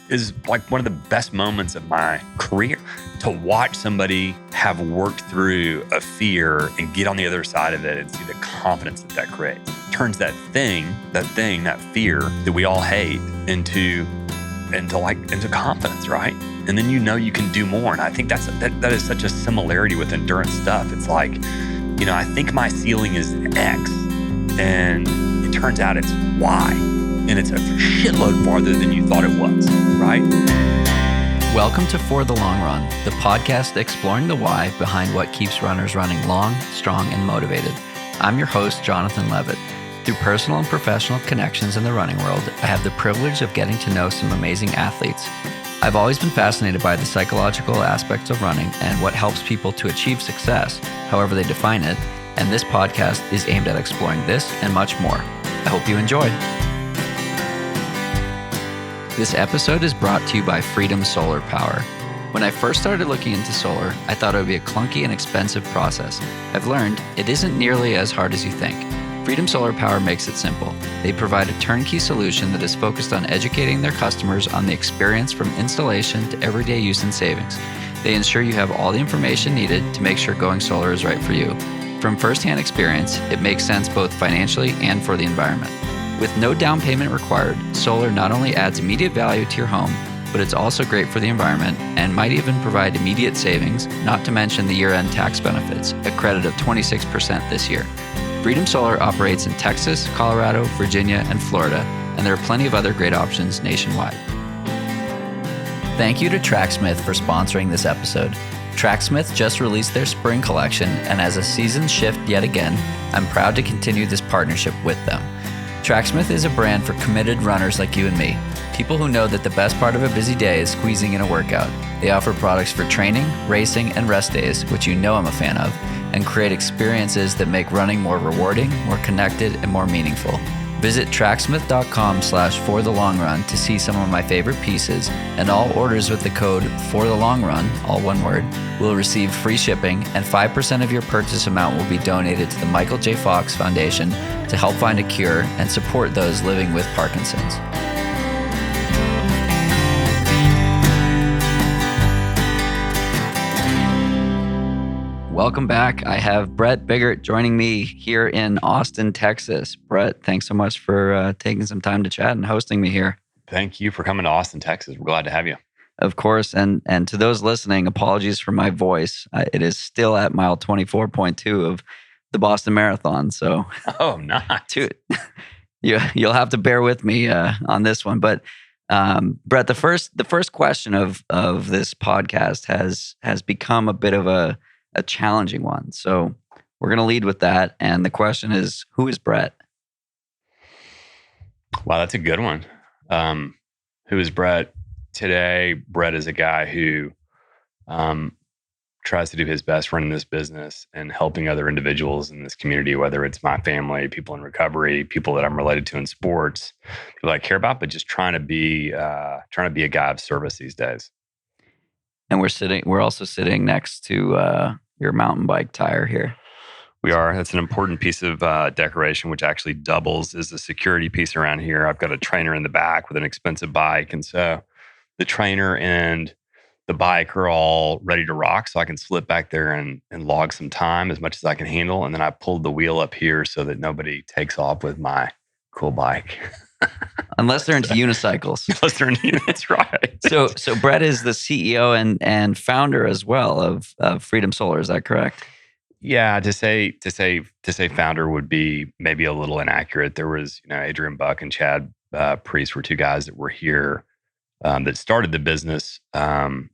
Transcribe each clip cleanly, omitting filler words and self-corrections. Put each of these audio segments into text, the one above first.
is like one of the best moments of my career. To watch somebody have worked through a fear and get on the other side of it and see the confidence that creates. Turns that fear that we all hate into confidence, right? And then you can do more. And I think that is such a similarity with endurance stuff. It's like, I think my ceiling is X, and it turns out it's Y, and it's a shitload farther than you thought it was, right? Welcome to For the Long Run, the podcast exploring the why behind what keeps runners running long, strong, and motivated. I'm your host, Jonathan Levitt. Through personal and professional connections in the running world, I have the privilege of getting to know some amazing athletes. I've always been fascinated by the psychological aspects of running and what helps people to achieve success, however they define it, and this podcast is aimed at exploring this and much more. I hope you enjoy. This episode is brought to you by Freedom Solar Power. When I first started looking into solar, I thought it would be a clunky and expensive process. I've learned it isn't nearly as hard as you think. Freedom Solar Power makes it simple. They provide a turnkey solution that is focused on educating their customers on the experience from installation to everyday use and savings. They ensure you have all the information needed to make sure going solar is right for you. From firsthand experience, it makes sense both financially and for the environment. With no down payment required, solar not only adds immediate value to your home, but it's also great for the environment and might even provide immediate savings, not to mention the year-end tax benefits, a credit of 26% this year. Freedom Solar operates in Texas, Colorado, Virginia, and Florida, and there are plenty of other great options nationwide. Thank you to Tracksmith for sponsoring this episode. Tracksmith just released their spring collection, and as a season shift yet again, I'm proud to continue this partnership with them. Tracksmith is a brand for committed runners like you and me, people who know that the best part of a busy day is squeezing in a workout. They offer products for training, racing, and rest days, which you know I'm a fan of, and create experiences that make running more rewarding, more connected, and more meaningful. Visit tracksmith.com/forthelongrun to see some of my favorite pieces, and all orders with the code FORTHELONGRUN, all one word, will receive free shipping, and 5% of your purchase amount will be donated to the Michael J. Fox Foundation to help find a cure and support those living with Parkinson's. Welcome back. I have Bret Biggart joining me here in Austin, Texas. Bret, thanks so much for taking some time to chat and hosting me here. Thank you for coming to Austin, Texas. We're glad to have you. Of course. And to those listening, apologies for my voice. It is still at mile 24.2 of the Boston Marathon. So, nice. You'll have to bear with me on this one. But Bret, the first question of this podcast has become a bit of a challenging one. So we're going to lead with that. And the question is, who is Bret? Wow, that's a good one. Who is Bret? Today, Bret is a guy who tries to do his best running this business and helping other individuals in this community, whether it's my family, people in recovery, people that I'm related to in sports, people I care about, but just trying to be a guy of service these days. And we're also sitting next to your mountain bike tire here. We are. That's an important piece of decoration, which actually doubles as a security piece around here. I've got a trainer in the back with an expensive bike. And so the trainer and the bike are all ready to rock. So I can slip back there and log some time as much as I can handle. And then I pulled the wheel up here so that nobody takes off with my cool bike. Unless they're into unicycles. That's right. So Bret is the CEO and founder as well of Freedom Solar. Is that correct? Yeah, to say founder would be maybe a little inaccurate. There was, Adrian Buck and Chad Priest were two guys that were here that started the business. And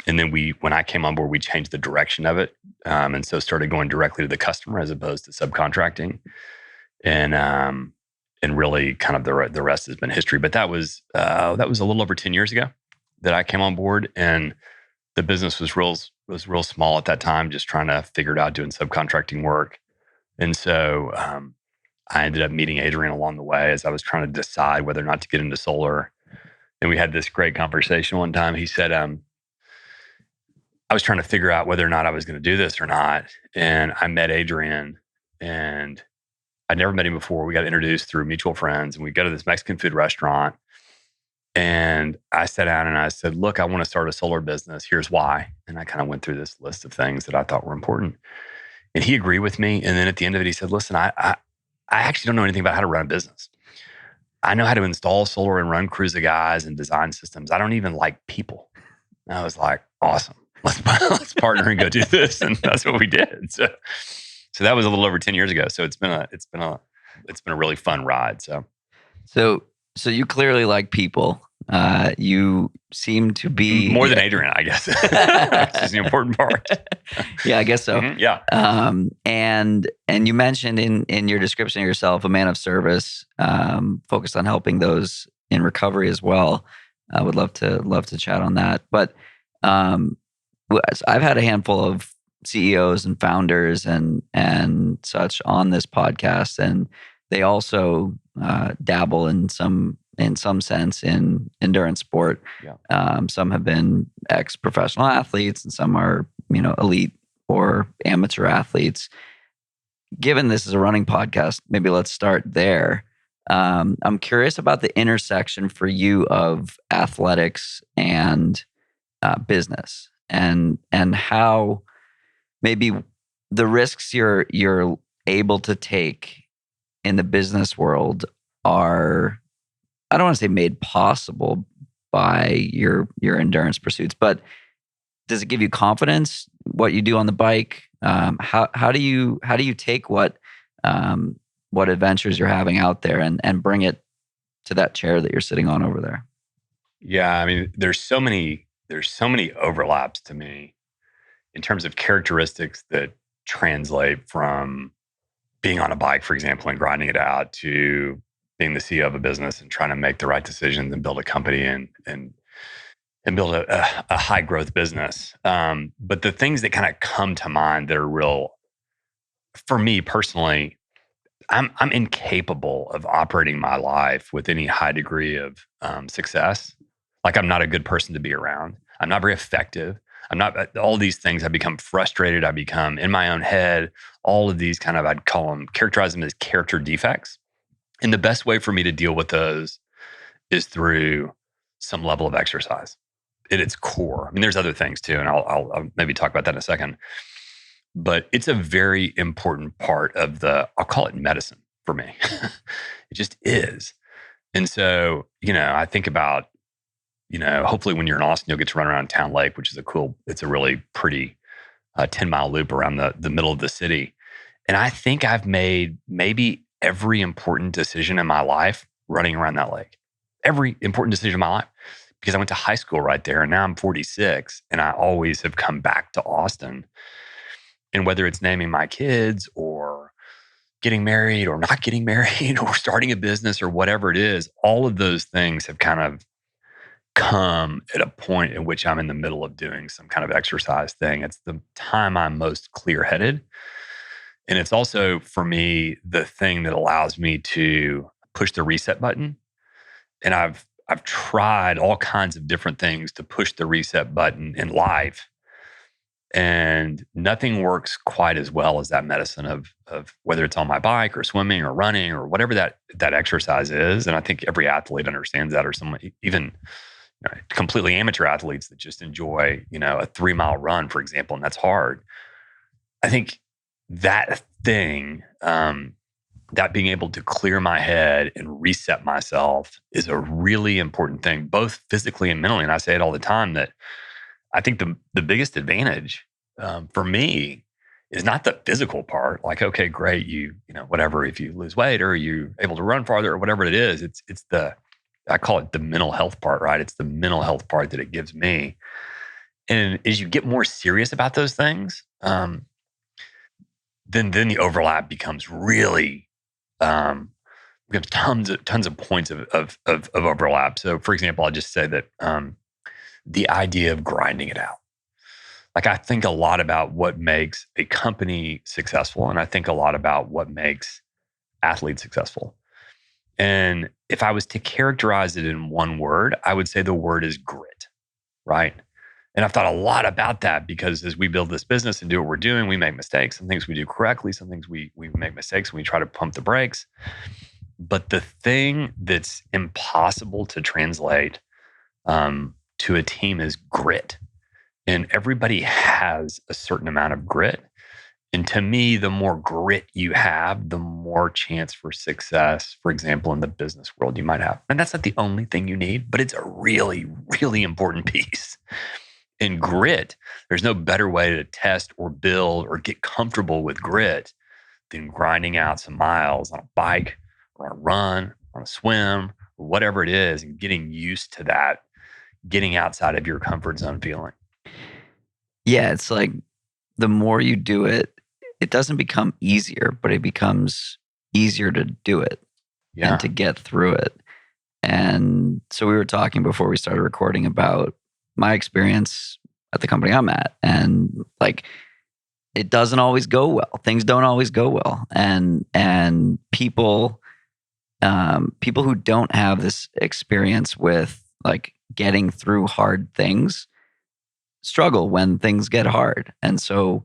then when I came on board, we changed the direction of it, and so started going directly to the customer as opposed to subcontracting. And really, kind of the rest has been history. But that was a little over 10 years ago that I came on board, and the business was real small at that time, just trying to figure it out, doing subcontracting work. And so I ended up meeting Adrian along the way as I was trying to decide whether or not to get into solar. And we had this great conversation one time. He said, I was trying to figure out whether or not I was going to do this or not. And I met Adrian, and I'd never met him before. We got introduced through mutual friends, and we go to this Mexican food restaurant. And I sat down and I said, look, I want to start a solar business. Here's why. And I kind of went through this list of things that I thought were important. And he agreed with me. And then at the end of it, he said, listen, I actually don't know anything about how to run a business. I know how to install solar and run crews of guys and design systems. I don't even like people. And I was like, awesome. Let's partner and go do this. And that's what we did. So that was a little over 10 years ago. So it's been a really fun ride. So you clearly like people. You seem to be more than Adrian, I guess. Which is the important part. Yeah, I guess so. Mm-hmm, yeah. And you mentioned in your description of yourself, a man of service, focused on helping those in recovery as well. I would love to chat on that. But I've had a handful of CEOs and founders and such on this podcast, and they also dabble in some sense in endurance sport. Yeah. Some have been ex-professional athletes, and some are elite or amateur athletes. Given this is a running podcast, maybe let's start there. I'm curious about the intersection for you of athletics and business, and how maybe the risks you're able to take in the business world are, I don't want to say made possible by your endurance pursuits, but does it give you confidence what you do on the bike? How do you take what adventures you're having out there and bring it to that chair that you're sitting on over there? Yeah, I mean, there's so many overlaps to me in terms of characteristics that translate from being on a bike, for example, and grinding it out, to being the CEO of a business and trying to make the right decisions and build a company and build a high growth business. But the things that kind of come to mind that are real for me personally, I'm incapable of operating my life with any high degree of success. Like, I'm not a good person to be around. I'm not very effective. I'm not, all these things. I become frustrated. I become in my own head. All of these kind of, I'd characterize them as character defects. And the best way for me to deal with those is through some level of exercise at its core. I mean, there's other things too, and I'll maybe talk about that in a second. But it's a very important part of I'll call it medicine for me. It just is. And so, I think about, hopefully when you're in Austin, you'll get to run around Town Lake, which is it's a really pretty 10-mile loop around the middle of the city. And I think I've made maybe every important decision in my life running around that lake. Every important decision in my life. Because I went to high school right there, and now I'm 46, and I always have come back to Austin. And whether it's naming my kids or getting married or not getting married or starting a business or whatever it is, all of those things have kind of come at a point in which I'm in the middle of doing some kind of exercise thing. It's the time I'm most clear-headed. And it's also, for me, the thing that allows me to push the reset button. And I've tried all kinds of different things to push the reset button in life. And nothing works quite as well as that medicine of whether it's on my bike or swimming or running or whatever that exercise is. And I think every athlete understands that, or someone, even completely amateur athletes that just enjoy, a 3-mile run, for example, and that's hard. I think that thing, that being able to clear my head and reset myself is a really important thing, both physically and mentally. And I say it all the time that I think the biggest advantage for me is not the physical part. Like, okay, great, whatever, if you lose weight or you're able to run farther or whatever it is, it's I call it the mental health part, right? It's the mental health part that it gives me. And as you get more serious about those things, then the overlap becomes really, we have tons of points of overlap. So, for example, I'll just say that the idea of grinding it out. Like, I think a lot about what makes a company successful, and I think a lot about what makes athletes successful. And if I was to characterize it in one word, I would say the word is grit, right? And I've thought a lot about that because as we build this business and do what we're doing, we make mistakes. Some things we do correctly, some things we make mistakes and we try to pump the brakes. But the thing that's impossible to translate to a team is grit. And everybody has a certain amount of grit. And to me, the more grit you have, the more chance for success, for example, in the business world you might have. And that's not the only thing you need, but it's a really, really important piece. In grit, there's no better way to test or build or get comfortable with grit than grinding out some miles on a bike or on a run, or on a swim, or whatever it is, and getting used to that, getting outside of your comfort zone feeling. Yeah, it's like the more you do it, it doesn't become easier, but it becomes easier to do it and to get through it. And so we were talking before we started recording about my experience at the company I'm at. And like, it doesn't always go well. Things don't always go well. And people who don't have this experience with like getting through hard things struggle when things get hard. And so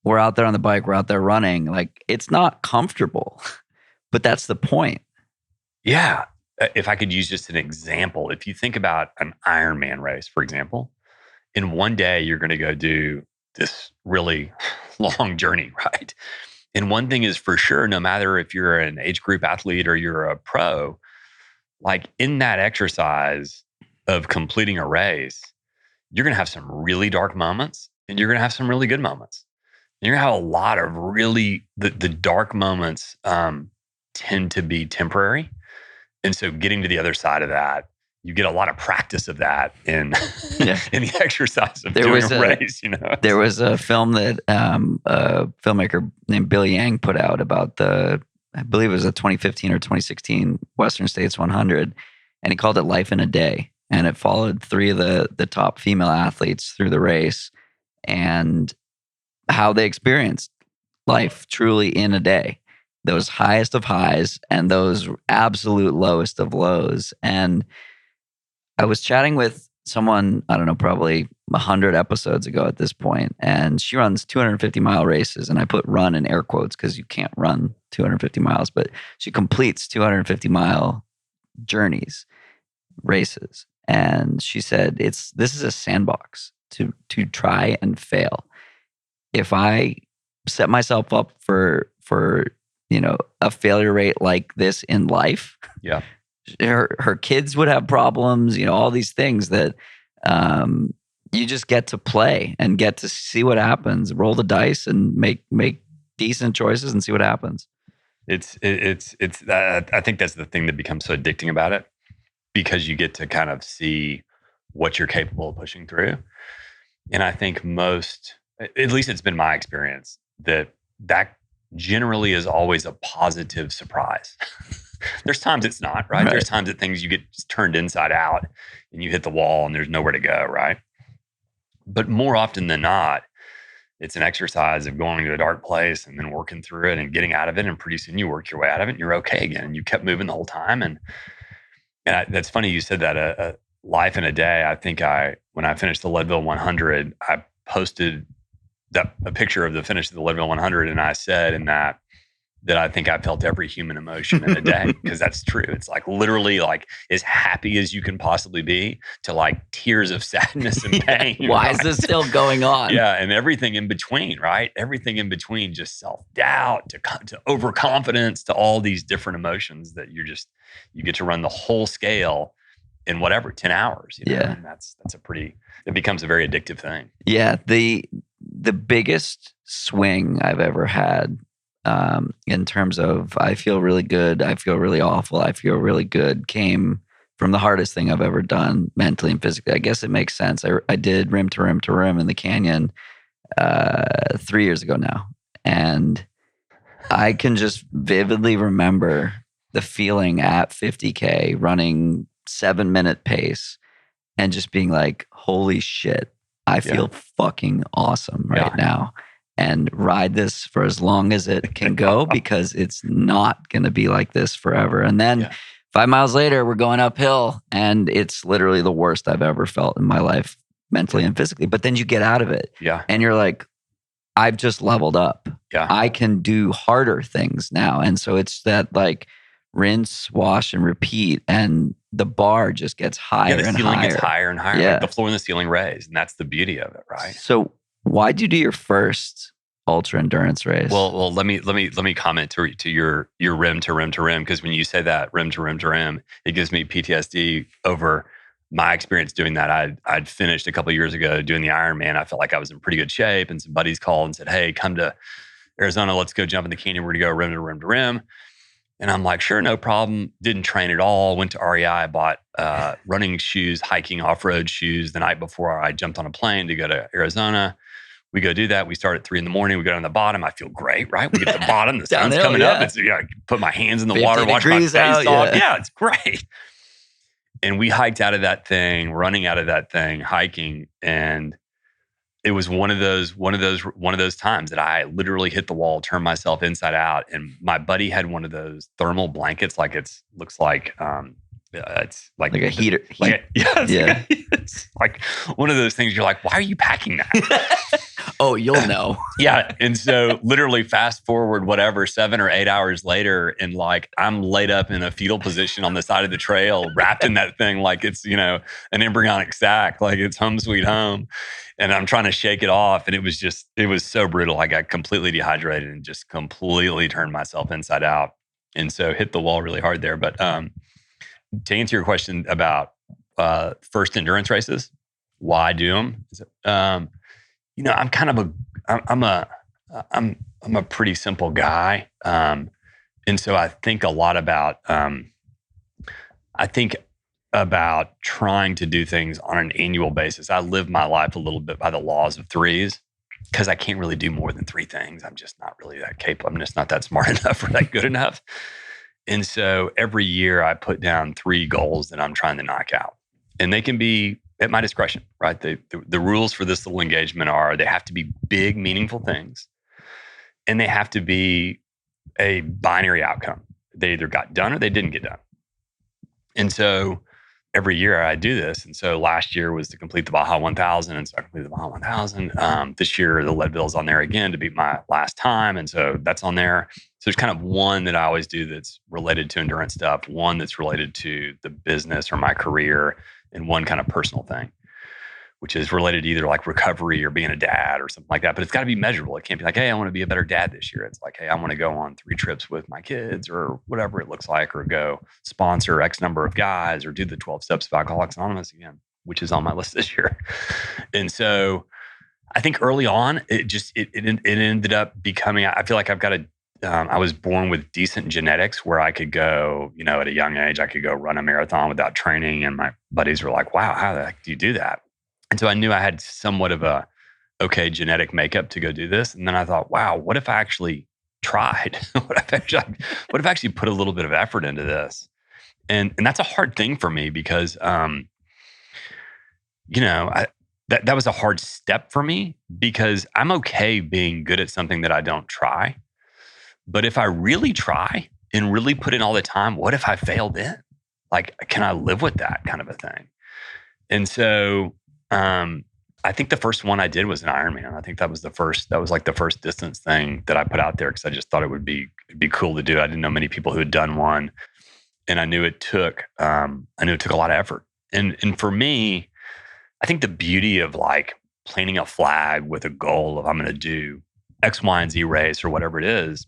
we're out there on the bike, we're out there running. Like, it's not comfortable, but that's the point. Yeah. If I could use just an example, if you think about an Ironman race, for example, in one day, you're going to go do this really long journey, right? And one thing is for sure, no matter if you're an age group athlete or you're a pro, like in that exercise of completing a race, you're going to have some really dark moments and you're going to have some really good moments. And you're going to have a lot of really, the dark moments tend to be temporary. And so getting to the other side of that, you get a lot of practice of that in in the exercise of doing a race. There was a film that a filmmaker named Bill Yang put out about I believe it was a 2015 or 2016 Western States 100, and he called it Life in a Day. And it followed three of the top female athletes through the race and how they experienced life truly in a day. Those highest of highs and those absolute lowest of lows. And I was chatting with someone, I don't know, probably 100 episodes ago at this point, and she runs 250-mile races. And I put run in air quotes because you can't run 250 miles, but she completes 250-mile journeys, races. And she said, this is a sandbox to try and fail. If I set myself up for a failure rate like this in life, her kids would have problems, all these things that you just get to play and get to see what happens, roll the dice and make decent choices and see what happens. It's I think that's the thing that becomes so addicting about it, because you get to kind of see what you're capable of pushing through. And I think at least it's been my experience, that generally is always a positive surprise. There's times it's not, right? There's times that things you get turned inside out and you hit the wall and there's nowhere to go, right? But more often than not, it's an exercise of going to a dark place and then working through it and getting out of it, and pretty soon you work your way out of it and you're okay again. And you kept moving the whole time. And that's funny you said that, a life in a day. I think when I finished the Leadville 100, I posted a picture of the finish of the Leadville 100, and I said in that I think I felt every human emotion in a day, because that's true. It's like literally like as happy as you can possibly be to like tears of sadness and pain. Why is this still going on? Yeah, and everything in between, right? Everything in between, just self-doubt to overconfidence to all these different emotions that you get to run the whole scale in 10 hours. And it becomes a very addictive thing. Yeah, the biggest swing I've ever had in terms of I feel really good, I feel really awful, I feel really good, came from the hardest thing I've ever done mentally and physically. I guess it makes sense. I did rim to rim to rim in the canyon 3 years ago now. And I can just vividly remember the feeling at 50K running 7-minute pace and just being like, holy shit, I feel fucking awesome right now, and ride this for as long as it can go, because it's not going to be like this forever. And then 5 miles later, we're going uphill, and it's literally the worst I've ever felt in my life, mentally and physically. But then you get out of it, and you're like, I've just leveled up. I can do harder things now. And so it's that like rinse, wash, and repeat, and the bar just gets higher the and ceiling higher. gets higher and higher. Yeah. Like the floor and the ceiling raise, and that's the beauty of it, right? So why'd you do your first ultra endurance race? Well, let me comment to your rim to rim to rim, because when you say that rim to rim to rim, it gives me PTSD over my experience doing that. I'd finished a couple of years ago doing the Ironman. I felt like I was in pretty good shape, and some buddies called and said, "Hey, come to Arizona. Let's go jump in the canyon. We're gonna go rim to rim to rim." And I'm like, sure, no problem. Didn't train at all. Went to REI, bought running shoes, hiking off-road shoes the night before I jumped on a plane to go to Arizona. We go do that. We start at 3 a.m. We go down the bottom. I feel great, right? We get to the bottom. The sun's coming up. It's, I put my hands in the water, wash my face off. Yeah, it's great. And we hiked out of that thing, running out of that thing, hiking, and it was one of those times that I literally hit the wall, turned myself inside out, and my buddy had one of those thermal blankets, like looks like it's like a heater. It's like one of those things. You're like, why are you packing that? Oh, you'll know. Yeah, and so literally fast forward, whatever, 7 or 8 hours later, and like I'm laid up in a fetal position on the side of the trail, wrapped in that thing like it's an embryonic sac, like it's home sweet home. And I'm trying to shake it off. And it was so brutal. I got completely dehydrated and just completely turned myself inside out. And so hit the wall really hard there. But to answer your question about first endurance races, why do them? I'm kind of I'm a pretty simple guy. And so I think a lot about, about trying to do things on an annual basis. I live my life a little bit by the laws of threes, because I can't really do more than 3 things. I'm just not really that capable. I'm just not that smart enough or that good enough. And so every year I put down 3 goals that I'm trying to knock out. And they can be at my discretion, right? The rules for this little engagement are they have to be big, meaningful things. And they have to be a binary outcome. They either got done or they didn't get done. And so every year I do this. And so last year was to complete the Baja 1000. And so I completed the Baja 1000. This year, the Leadville's on there again to beat my last time. And so that's on there. So there's kind of one that I always do that's related to endurance stuff, one that's related to the business or my career, and one kind of personal thing, which is related to either like recovery or being a dad or something like that. But it's got to be measurable. It can't be like, hey, I want to be a better dad this year. It's like, hey, I want to go on 3 trips with my kids or whatever it looks like, or go sponsor X number of guys or do the 12 steps of Alcoholics Anonymous again, which is on my list this year. And so I think early on, it ended up becoming, I feel like I've got I was born with decent genetics where I could go, at a young age, I could go run a marathon without training. And my buddies were like, wow, how the heck do you do that? And so I knew I had somewhat of a okay genetic makeup to go do this. And then I thought, wow, what if I actually tried? What if I actually put a little bit of effort into this? And that's a hard thing for me because, that was a hard step for me, because I'm okay being good at something that I don't try. But if I really try and really put in all the time, what if I fail then? Like, can I live with that kind of a thing? And so I think the first one I did was an Ironman. I think that was like the first distance thing that I put out there, because I just thought it'd be cool to do. I didn't know many people who had done one, and I knew it took a lot of effort. And for me, I think the beauty of like planting a flag with a goal of I'm going to do X, Y, and Z race or whatever it is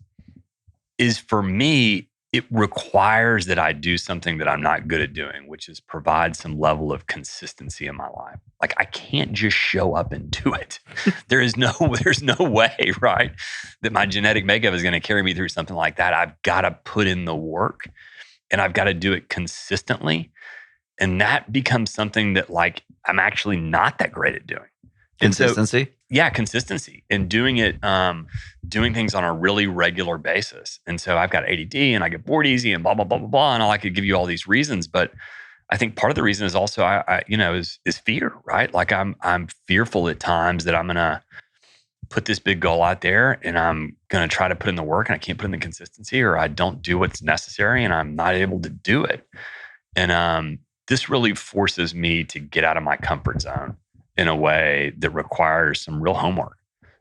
for me, it requires that I do something that I'm not good at doing, which is provide some level of consistency in my life. Like, I can't just show up and do it. There's no way, right, that my genetic makeup is going to carry me through something like that. I've got to put in the work, and I've got to do it consistently. And that becomes something that like I'm actually not that great at doing. Consistency? Consistency, and doing it, doing things on a really regular basis. And so I've got ADD and I get bored easy and blah, blah, blah, blah, blah. And I could give you all these reasons, but I think part of the reason is also, is fear, right? Like I'm fearful at times that I'm going to put this big goal out there and I'm going to try to put in the work and I can't put in the consistency, or I don't do what's necessary and I'm not able to do it. And this really forces me to get out of my comfort zone in a way that requires some real homework.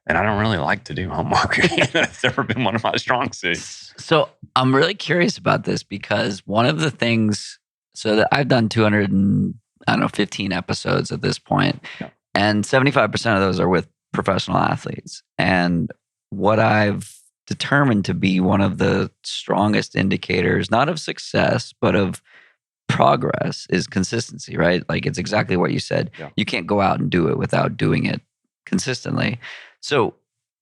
And I don't really like to do homework. That's never been one of my strong suits. So I'm really curious about this because one of the things, so that I've done 15 episodes at this point, Yeah. and 75% of those are with professional athletes. And what I've determined to be one of the strongest indicators, not of success, but of progress, is consistency, right? Like it's exactly what you said. Yeah. You can't go out and do it without doing it consistently. So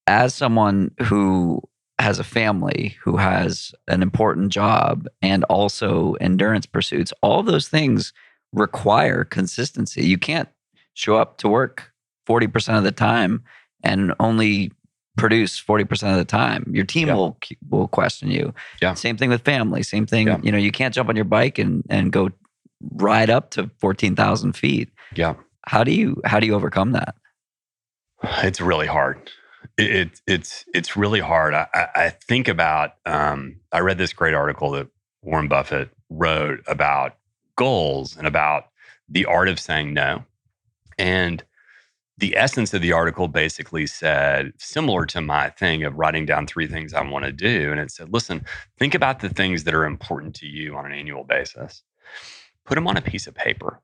as someone who has a family, who has an important job, and also endurance pursuits, all those things require consistency. You can't show up to work 40% of the time and only produce 40% of the time. Your team will question you. Yeah. Same thing with family. Same thing. Yeah. You can't jump on your bike and go ride up to 14,000 feet. Yeah. How do you overcome that? It's really hard. It's really hard. I think about, I read this great article that Warren Buffett wrote about goals and about the art of saying no. And the essence of the article basically said, similar to my thing of writing down 3 things I want to do. And it said, listen, think about the things that are important to you on an annual basis. Put them on a piece of paper.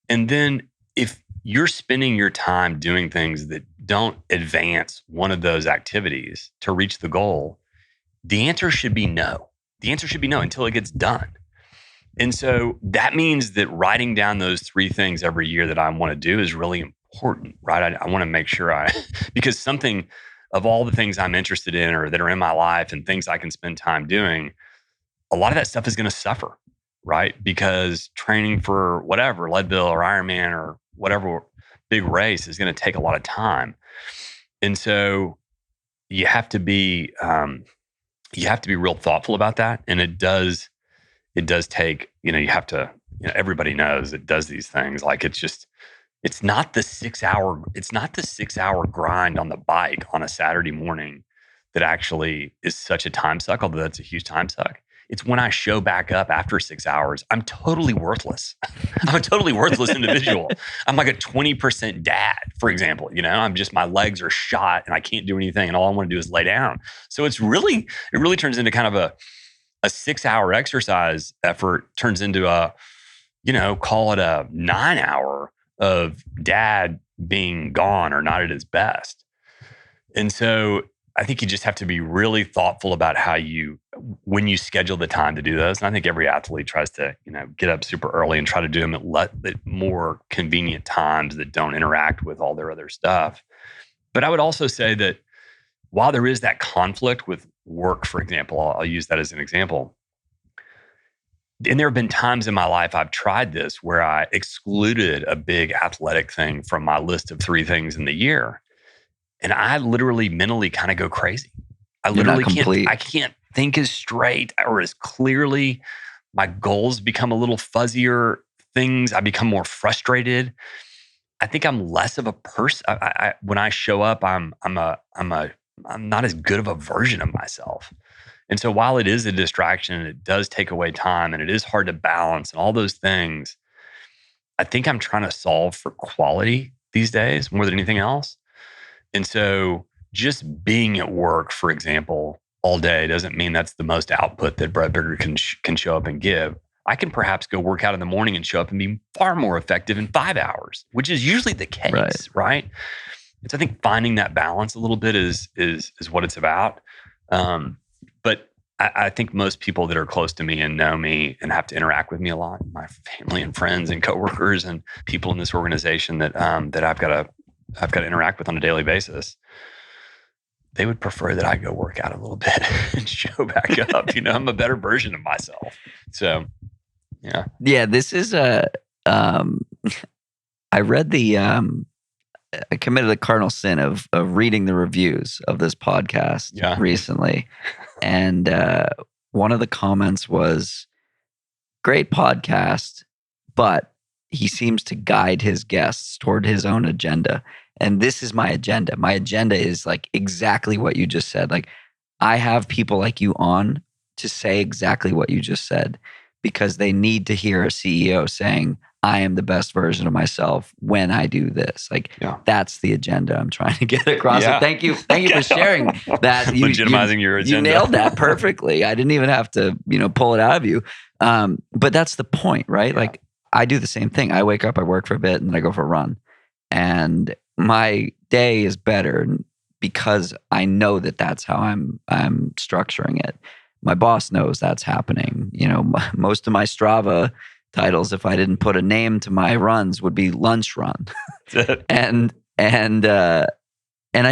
And then if you're spending your time doing things that don't advance one of those activities to reach the goal, the answer should be no. The answer should be no until it gets done. And so that means that writing down those 3 things every year that I want to do is really important, right? I want to make sure because something of all the things I'm interested in or that are in my life and things I can spend time doing, a lot of that stuff is going to suffer, right? Because training for whatever, Leadville or Ironman or whatever big race is going to take a lot of time. And so you have to be real thoughtful about that. And it does take, you have to, everybody knows it does these things. Like it's not the 6 hour grind on the bike on a Saturday morning that actually is such a time suck, although that's a huge time suck. It's when I show back up after 6 hours, I'm totally worthless. I'm a totally worthless individual. I'm like a 20% dad, for example. my legs are shot and I can't do anything. And all I want to do is lay down. So it really turns into kind of a 6 hour exercise effort turns into call it a 9 hour of dad being gone or not at his best. And so I think you just have to be really thoughtful about when you schedule the time to do those. And I think every athlete tries to, get up super early and try to do them at more convenient times that don't interact with all their other stuff. But I would also say that while there is that conflict with work, for example, I'll use that as an example. And there have been times in my life I've tried this where I excluded a big athletic thing from my list of 3 things in the year. And I literally mentally kind of go crazy. I literally can't think as straight or as clearly. My goals become a little fuzzier things. I become more frustrated. I think I'm less of a person. When I show up, I'm not as good of a version of myself. And so while it is a distraction and it does take away time and it is hard to balance and all those things, I think I'm trying to solve for quality these days more than anything else. And so just being at work, for example, all day doesn't mean that's the most output that Bret Biggart can show up and give. I can perhaps go work out in the morning and show up and be far more effective in 5 hours, which is usually the case, right? And so I think finding that balance a little bit is what it's about. But I think most people that are close to me and know me and have to interact with me a lot, my family and friends and coworkers and people in this organization that I've got to interact with on a daily basis, they would prefer that I go work out a little bit and show back up. I'm a better version of myself. So, yeah. Yeah, this is I read I committed the cardinal sin of reading the reviews of this podcast recently. And one of the comments was, great podcast, but he seems to guide his guests toward his own agenda. And this is my agenda. My agenda is like exactly what you just said. Like I have people like you on to say exactly what you just said because they need to hear a CEO saying, I am the best version of myself when I do this. Like that's the agenda I'm trying to get across. Yeah. So thank you for sharing that. Legitimizing your agenda. You nailed that perfectly. I didn't even have to, pull it out of you. But that's the point, right? Yeah. Like I do the same thing. I wake up, I work for a bit, and then I go for a run. And my day is better because I know that that's how I'm structuring it. My boss knows that's happening. Most of my Strava titles, if I didn't put a name to my runs, would be lunch run. and I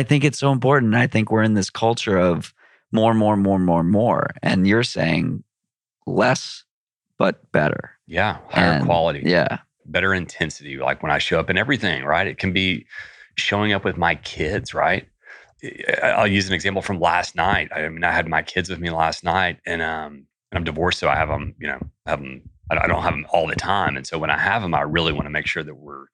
think it's so important. I think we're in this culture of more. And you're saying less, but better. Yeah. Higher quality. Yeah. Better intensity. Like when I show up in everything, right? It can be showing up with my kids, right? I'll use an example from last night. I had my kids with me last night, and I'm divorced, so I have them, I don't have them all the time. And so when I have them, I really want to make sure that we're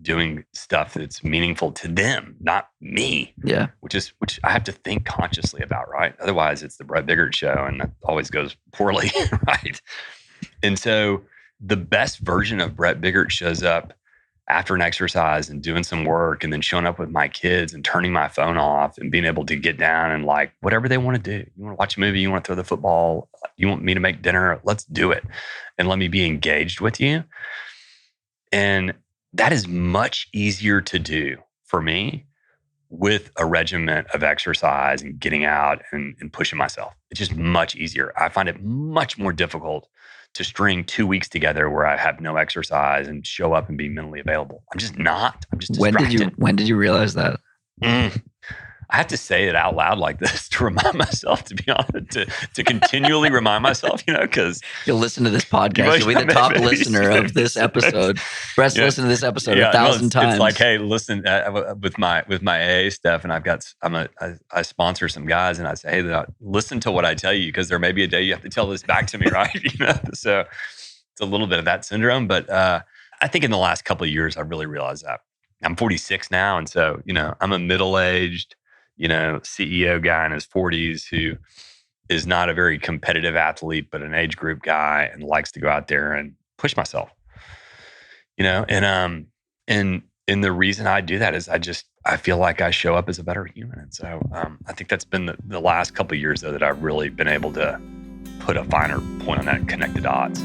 doing stuff that's meaningful to them, not me. Yeah. Which I have to think consciously about, right? Otherwise it's the Bret Biggart show, and that always goes poorly, right? And so the best version of Bret Biggart shows up after an exercise and doing some work, and then showing up with my kids and turning my phone off and being able to get down and like whatever they want to do. You want to watch a movie, you want to throw the football, you want me to make dinner, let's do it. And let me be engaged with you. And that is much easier to do for me with a regiment of exercise and getting out and pushing myself. It's just much easier. I find it much more difficult to string 2 weeks together where I have no exercise and show up and be mentally available. I'm just not. I'm just distracted. When did you realize that? I have to say it out loud like this to remind myself, to be honest, to continually remind myself, because you'll listen to this podcast. You'll be the top listener of this episode. Bret's listened to this episode 1,000 times. It's like, hey, listen, with my AA stuff, and I sponsor some guys, and I say, hey, listen to what I tell you, because there may be a day you have to tell this back to me, right? So it's a little bit of that syndrome. But I think in the last couple of years, I really realized that. I'm 46 now, and so I'm a middle-aged, CEO guy in his 40s who is not a very competitive athlete, but an age group guy, and likes to go out there and push myself, and the reason I do that is I feel like I show up as a better human. And so I think that's been the last couple of years though that I've really been able to put a finer point on that and connect the dots.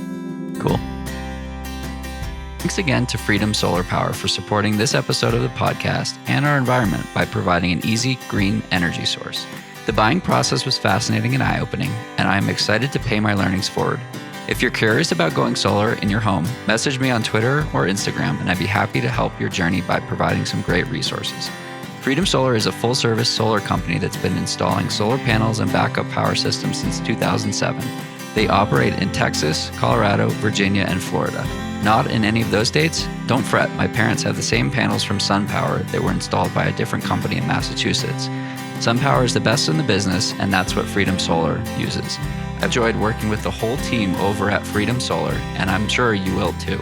Cool. Thanks again to Freedom Solar Power for supporting this episode of the podcast and our environment by providing an easy, green energy source. The buying process was fascinating and eye-opening, and I am excited to pay my learnings forward. If you're curious about going solar in your home, message me on Twitter or Instagram, and I'd be happy to help your journey by providing some great resources. Freedom Solar is a full-service solar company that's been installing solar panels and backup power systems since 2007. They operate in Texas, Colorado, Virginia, and Florida. Not in any of those states? Don't fret, my parents have the same panels from SunPower that were installed by a different company in Massachusetts. SunPower is the best in the business, and that's what Freedom Solar uses. I've enjoyed working with the whole team over at Freedom Solar, and I'm sure you will too.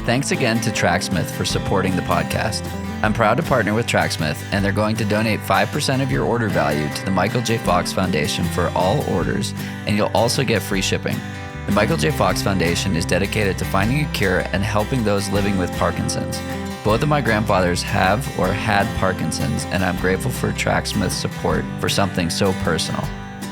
Thanks again to Tracksmith for supporting the podcast. I'm proud to partner with Tracksmith, and they're going to donate 5% of your order value to the Michael J. Fox Foundation for all orders, and you'll also get free shipping. The Michael J. Fox Foundation is dedicated to finding a cure and helping those living with Parkinson's. Both of my grandfathers have or had Parkinson's, and I'm grateful for Tracksmith's support for something so personal.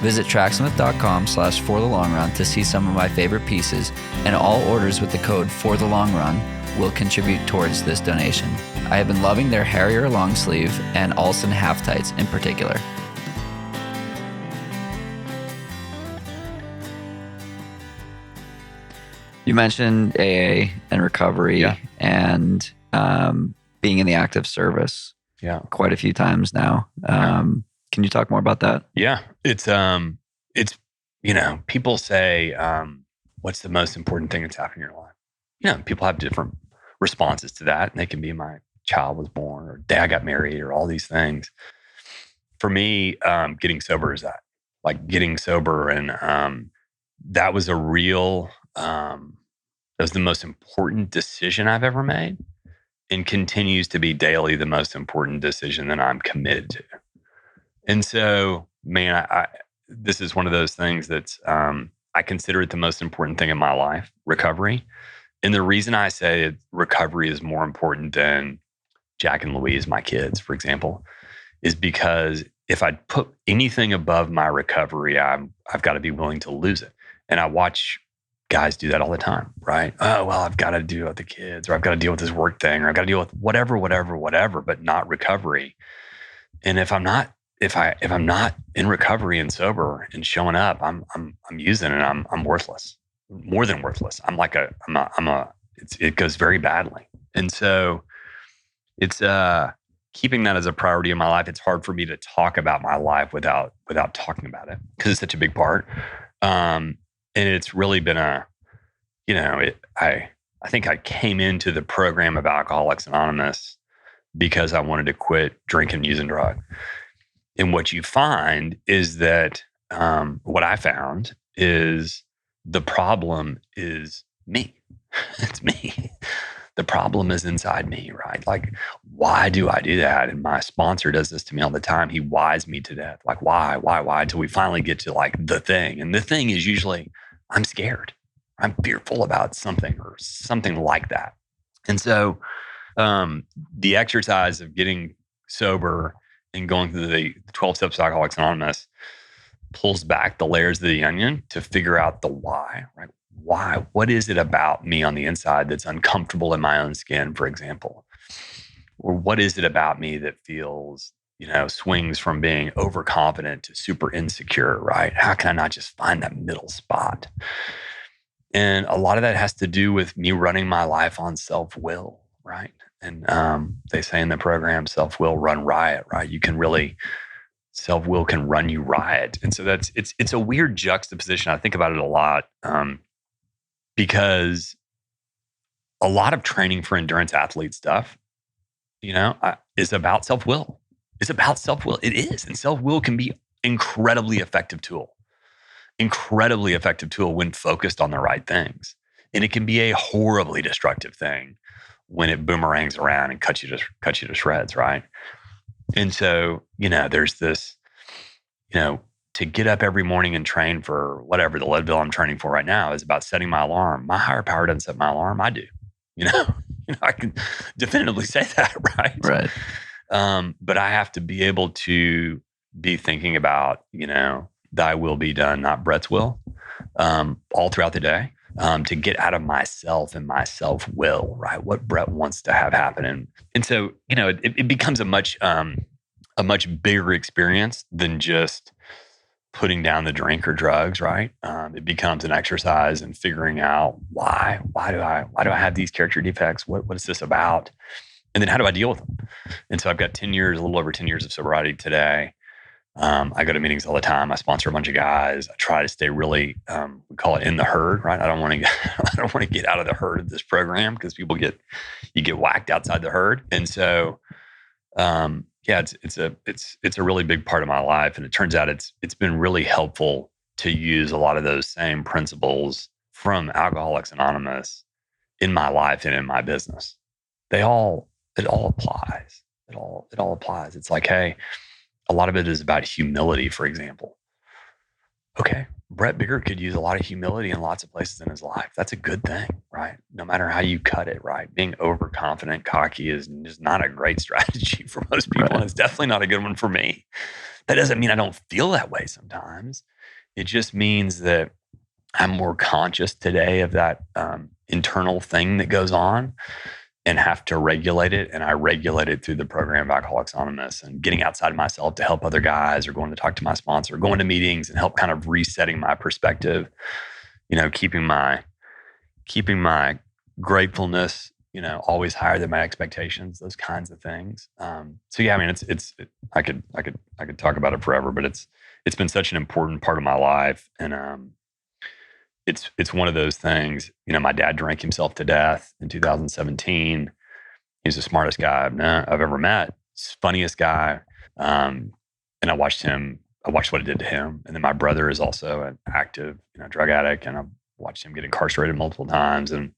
Visit tracksmith.com/forthelongrun to see some of my favorite pieces, and all orders with the code FORTHELONGRUN will contribute towards this donation. I have been loving their Harrier long sleeve and Alston half tights in particular. You mentioned AA and recovery and being in the active service quite a few times now. Can you talk more about that? Yeah, it's people say, what's the most important thing that's happened in your life? People have different responses to that, and they can be my child was born, or day I got married, or all these things. For me, getting sober is that. Like getting sober, and that was a real. That was the most important decision I've ever made, and continues to be daily the most important decision that I'm committed to. And so, man, this is one of those things that's I consider it the most important thing in my life, recovery. And the reason I say recovery is more important than Jack and Louise, my kids, for example, is because if I put anything above my recovery, I've got to be willing to lose it. And I watch guys do that all the time, right? Oh, well, I've got to deal with the kids, or I've got to deal with this work thing, or I've got to deal with whatever, but not recovery. And if I'm not in recovery and sober and showing up, I'm using it. I'm worthless, more than worthless. It goes very badly. And so it's keeping that as a priority in my life. It's hard for me to talk about my life without talking about it because it's such a big part. And it's really been I think I came into the program of Alcoholics Anonymous because I wanted to quit drinking, using drugs. And what you find is that what I found is the problem is me. It's me. The problem is inside me, right? Like, why do I do that? And my sponsor does this to me all the time. He whys me to death. Like, why? Until we finally get to like the thing. And the thing is usually I'm scared. I'm fearful about something or something like that. And so the exercise of getting sober and going through the 12 steps of Alcoholics Anonymous pulls back the layers of the onion to figure out the why, right? Why? What is it about me on the inside that's uncomfortable in my own skin, for example? Or what is it about me that feels, swings from being overconfident to super insecure, right? How can I not just find that middle spot? And a lot of that has to do with me running my life on self-will, right? And they say in the program, self-will run riot, right? Self-will can run you riot. And so it's a weird juxtaposition. I think about it a lot because a lot of training for endurance athlete stuff, is about self-will. It's about self-will. It is. And self-will can be incredibly effective tool when focused on the right things. And it can be a horribly destructive thing when it boomerangs around and cuts you to shreds, right? And so, there's this, to get up every morning and train for whatever the Leadville I'm training for right now is about setting my alarm. My higher power doesn't set my alarm. I do, I can definitively say that, right? Right. But I have to be able to be thinking about, thy will be done, not Bret's will, all throughout the day. To get out of myself and my self-will, right? What Bret wants to have happen. And so, it becomes a much bigger experience than just putting down the drink or drugs, right? It becomes an exercise in figuring out why do I have these character defects? What is this about? And then how do I deal with them? And so I've got a little over 10 years of sobriety today. I go to meetings all the time. I sponsor a bunch of guys. I try to stay really, we call it in the herd, right? I don't want to get out of the herd of this program because you get whacked outside the herd. And so, it's a really big part of my life. And it turns out it's been really helpful to use a lot of those same principles from Alcoholics Anonymous in my life and in my business. It all applies. It all applies. It's like, hey, a lot of it is about humility, for example. Okay, Bret Biggart could use a lot of humility in lots of places in his life. That's a good thing, right? No matter how you cut it, right? Being overconfident, cocky is just not a great strategy for most people. Right. And it's definitely not a good one for me. That doesn't mean I don't feel that way sometimes. It just means that I'm more conscious today of that internal thing that goes on and have to regulate it. And I regulate it through the program of Alcoholics Anonymous and getting outside of myself to help other guys or going to talk to my sponsor, going to meetings and help kind of resetting my perspective, keeping my gratefulness, always higher than my expectations, those kinds of things. I could talk about it forever, but it's been such an important part of my life. And, it's one of those things, my dad drank himself to death in 2017. He's the smartest guy I've ever met, funniest guy. And I watched what it did to him. And then my brother is also an active, drug addict. And I've watched him get incarcerated multiple times and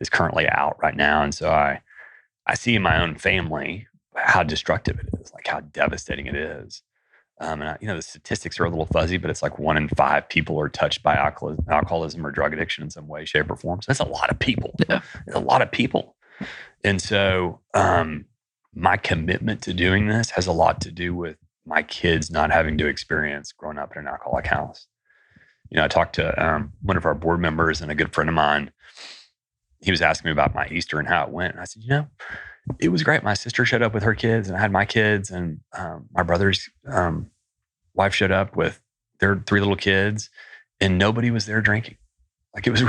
is currently out right now. And so I see in my own family how destructive it is, like how devastating it is. The statistics are a little fuzzy, but it's like 1 in 5 people are touched by alcoholism or drug addiction in some way, shape, or form. So that's a lot of people. Yeah. It's a lot of people. And so my commitment to doing this has a lot to do with my kids not having to experience growing up in an alcoholic house. I talked to one of our board members and a good friend of mine. He was asking me about my Easter and how it went. And I said, it was great. My sister showed up with her kids and I had my kids, and my brother's wife showed up with their 3 little kids, and nobody was there drinking. Like it was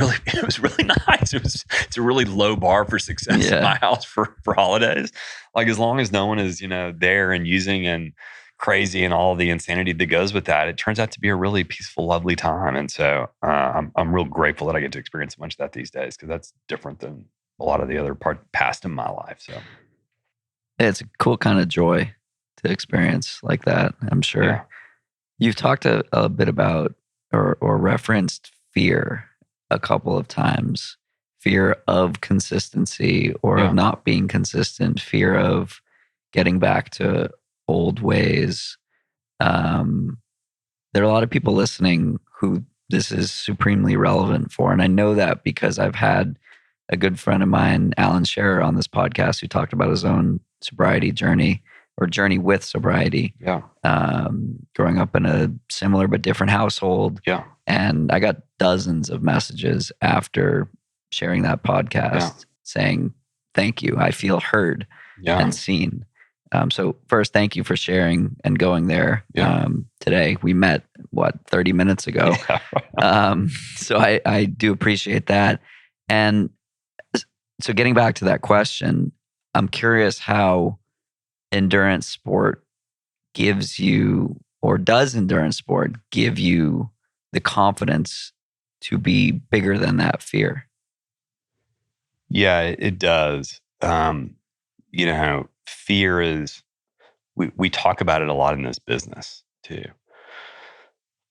really nice. It's a really low bar for success in my house for holidays. Like as long as no one is, there and using and crazy and all the insanity that goes with that, it turns out to be a really peaceful, lovely time. And so I'm real grateful that I get to experience a bunch of that these days, because that's different than a lot of the other past in my life. So it's a cool kind of joy to experience like that, I'm sure. Yeah. You've talked a bit about or referenced fear a couple of times. Fear of consistency or of not being consistent, fear of getting back to old ways. There are a lot of people listening who this is supremely relevant for. And I know that because I've had a good friend of mine, Alan Scherer, on this podcast who talked about his own sobriety journey or journey with sobriety. Yeah. Growing up in a similar but different household. Yeah. And I got dozens of messages after sharing that podcast saying, thank you. I feel heard and seen. So first, thank you for sharing and going there today. We met, 30 minutes ago. So I do appreciate that. And so getting back to that question, I'm curious how endurance sport gives you, or does endurance sport give you the confidence to be bigger than that fear? Yeah, it does. Fear is, we talk about it a lot in this business too.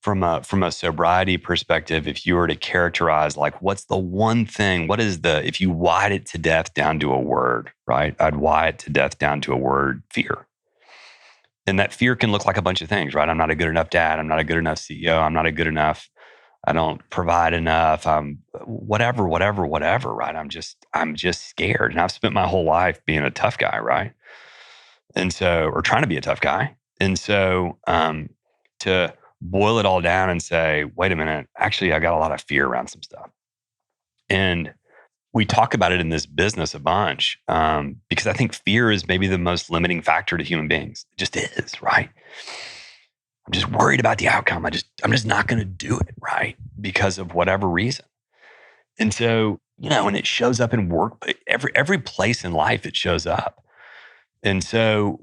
From a sobriety perspective, if you were to characterize like, what's the one thing, if you wide it to death down to a word, right? I'd wide it to death down to a word: fear. And that fear can look like a bunch of things, right? I'm not a good enough dad. I'm not a good enough CEO. I'm not a good enough. I don't provide enough. I'm whatever, right? I'm just scared. And I've spent my whole life being a tough guy, right? And so, or trying to be a tough guy. And so, to boil it all down and say, wait a minute, actually, I got a lot of fear around some stuff. And we talk about it in this business a bunch, because I think fear is maybe the most limiting factor to human beings. It just is, right? I'm just worried about the outcome. I'm just not going to do it, right? Because of whatever reason. And so, and it shows up in work, every place in life it shows up. And so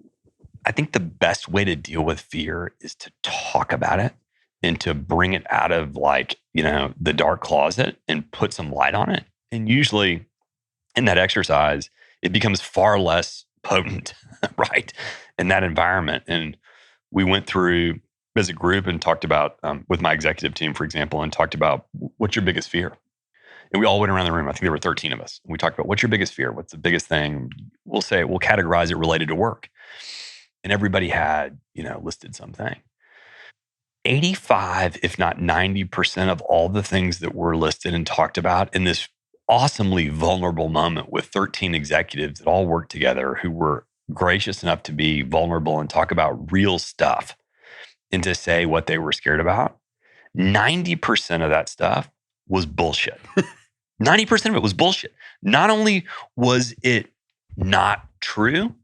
I think the best way to deal with fear is to talk about it and to bring it out of the dark closet and put some light on it. And usually in that exercise, it becomes far less potent, right? In that environment. And we went through as a group and talked about, with my executive team, for example, and talked about, what's your biggest fear? And we all went around the room. I think there were 13 of us. And we talked about, what's your biggest fear? What's the biggest thing? We'll categorize it related to work. And everybody had, listed something. 85, if not 90% of all the things that were listed and talked about in this awesomely vulnerable moment with 13 executives that all worked together, who were gracious enough to be vulnerable and talk about real stuff and to say what they were scared about. 90% of that stuff was bullshit. 90% of it was bullshit. Not only was it not true,